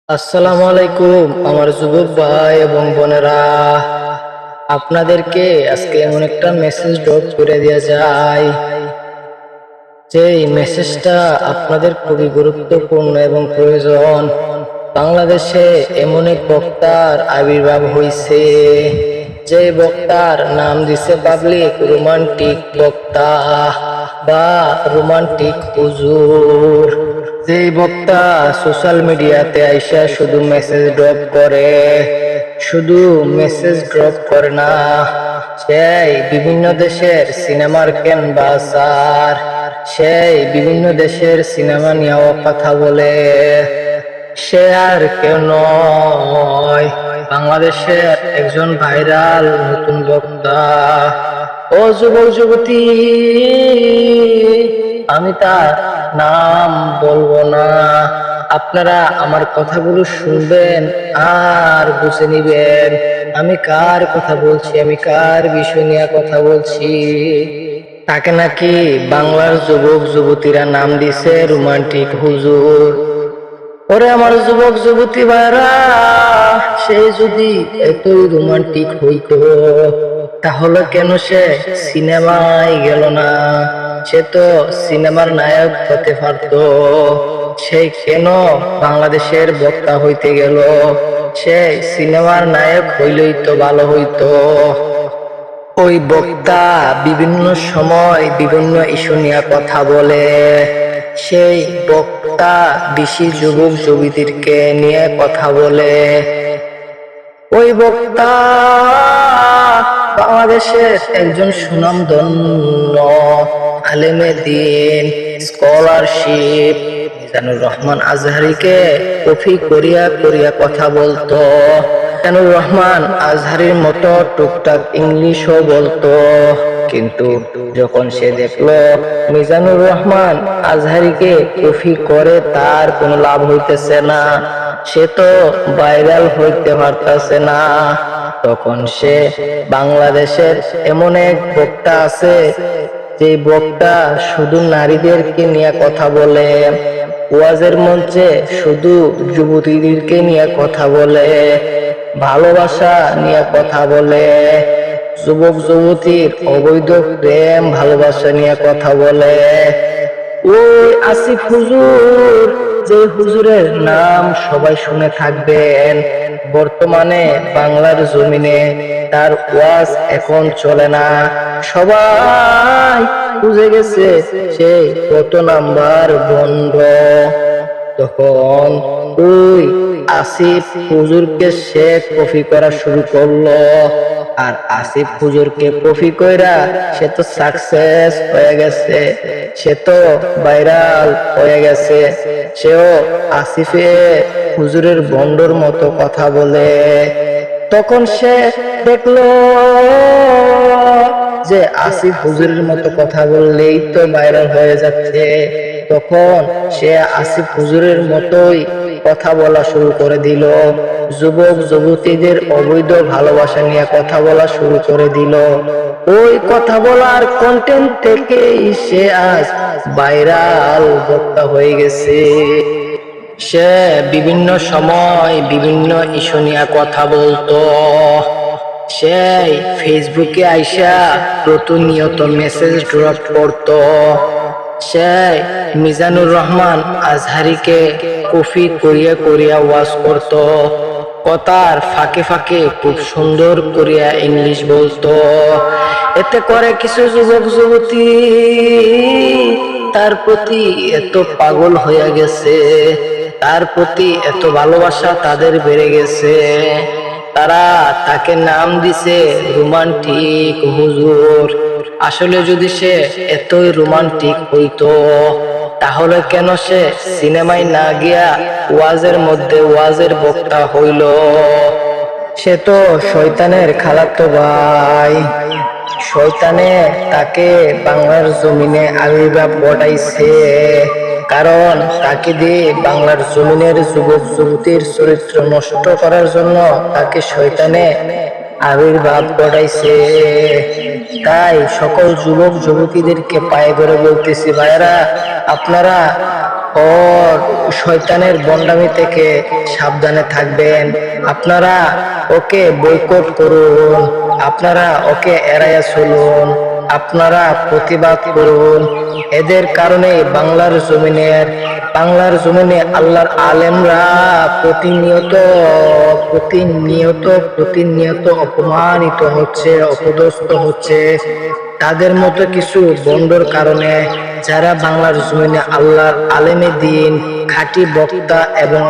আসসালামু আলাইকুম আমার যুবক ভাই এবং বোনেরা, আপনাদেরকে আজকে এমন একটা মেসেজ ড্রপ করে দেওয়া যায় যে মেসেজটা আপনাদের খুবই গুরুত্বপূর্ণ এবং প্রয়োজন। বাংলাদেশে এমন এক বক্তার আবির্ভাব হয়েছে, যে বক্তার নাম দিছে পাবলিক রোমান্টিক বক্তা বা রোমান্টিক হুজুর। যে বক্তা সোশ্যাল মিডিয়াতে আইসা শুধু মেসেজ ড্রপ করে, শুধু মেসেজ ড্রপ করে না, সেই বিভিন্ন দেশের সিনেমার ক্যানভাস আর সেই বিভিন্ন দেশের সিনেমা নিয়েও কথা বলে। সে আর কেউ নয়, বাংলাদেশের একজন ভাইরাল নতুন বক্তা। ও যুবক যুবতী, আমি তার নাম বলবো না, আপনারা আমার কথাগুলো শুনবেন আর বুঝে নিবেন আমি কার কথা বলছি, আমি কার বিষয় নিয়ে কথা বলছি। তাকে নাকি বাংলার যুবক যুবতীরা নাম দিছে রোমান্টিক হুজুর। ওরে আমার যুবক যুবতী ভাইরা, সে যদি এতই রোমান্টিক হইতো তাহলে কেন সে সিনেমায় গেল না? সে তো সিনেমার নায়ক হতে পারতো। সে কেন বাংলাদেশের বক্তা হইতে গেল? সে সিনেমার নায়ক হইলেই তো ভালো হইতো। ওই বক্তা বিভিন্ন সময় বিভিন্ন ইস্যু নিয়ে কথা বলে। সেই বক্তা বেশি যুবক যুবতীদেরকে নিয়ে কথা বলে। ওই বক্তা বাংলাদেশের একজন সুনামধন্য আলেমে দ্বীন, স্কলারশিপ মিজানুর রহমান আজহারীকে কপি করিয়া করিয়া কথা বলতো। মিজানুর রহমান আজহারীর মতো টুকটাক ইংলিশও বলতো, কিন্তু যখন সে দেখলো মিজানুর রহমান আজহারীকে কপি করে তার কোনো লাভ হইতেছে না, সে তো ভাইরাল হইতে পারতেছে না, তখন সে বাংলাদেশের এমন এক বক্তা আছে, যে বক্তা শুধু নারীদেরকে নিয়ে কথা বলে, ওয়াজের মঞ্চে শুধু যুবতীদেরকে নিয়ে কথা বলে, ভালোবাসা নিয়ে কথা বলে, যুবক যুবতীর অবৈধ প্রেম ভালোবাসা নিয়ে কথা বলে। ওই আসিফ হুজুর, যে হুজুরের নাম সবাই শুনে থাকবেন, বর্তমানে বাংলার জমিনে তার ওয়াজ এখন চলে না। সবাই বুঝে গেছে সে কত নাম্বার বন্ধ। তখন ওই আসিফ হুজুরকে সে কপি করা শুরু করলো, আর আসিফ হুজুরকে কপি কইরা সে তো সাকসেস হয়ে গেছে, সে তো ভাইরাল হয়ে গেছে। সেও আসিফে হুজুরের বন্ডর মতো কথা বলে। তখন সে দেখলো যে আসিফ হুজুরের মতো কথা বললেই তো ভাইরাল হয়ে যাচ্ছে, তখন সে আসিফ হুজুরের মতোই কথা বলা শুরু করে দিল, যুবক যুবতীদের অবৈধ ভালোবাসা নিয়ে কথা বলা শুরু করে দিল। ওই কথা বলার কন্টেন্ট থেকেই সে আজ ভাইরাল বক্তা হয়ে গেছে। সে বিভিন্ন সময় বিভিন্ন ইস্যু নিয়ে কথা বলতো। সেই ফেসবুকে আইসা প্রতিনিয়ত মেসেজ ড্রপ করতো। সেই মিজানুর রহমান আজহারীকে কপি করিয়া করিয়া ওয়াজ করতো, কথার ফাঁকে ফাঁকে খুব সুন্দর করিয়া ইংলিশ বলতো। এতে করে কিছু যুবক যুবতী তার প্রতি এত পাগল হয়ে গেছে, তার প্রতি এত ভালোবাসা তাদের বেড়ে গেছে, তারা তাকে নাম দিছে রোমান্টিক হুজুর। আসলে যদি সে এতই রোমান্টিক হইতো তাহলে কেন সে সিনেমায় না গিয়া ওয়াজের মধ্যে ওয়াজের বক্তা হইল? সে তো শয়তানের খালাতো ভাই। শয়তানে তাকে বাংলার জমিনে আবির্ভাব ঘটাইছে, কারণ তাকে দিয়ে বাংলার জমিনের যুবক যুবতীর চরিত্র নষ্ট করার জন্য তাকে শয়তানে আবির্ভাব ঘটাইছে। তাই সকল যুবক যুবতীদেরকে পায়ে ধরে বলতেছি, ভাইরা, আপনারা ওর শয়তানের বন্ডামি থেকে সাবধানে থাকবেন। আপনারা ওকে বয়কট করুন, আপনারা ওকে এড়াইয়া চলুন, আপনারা প্রতিবাদ করুন। এদের কারণে বাংলার জমিনে আল্লাহর আলেমরা প্রতিনিয়ত অপমানিত হচ্ছে, অপদস্থ হচ্ছে তাদের মতো কিছু বন্ডর কারণে, যারা বাংলার জমিনে আল্লাহর আলেমে দ্বীন, খাঁটি বক্তা এবং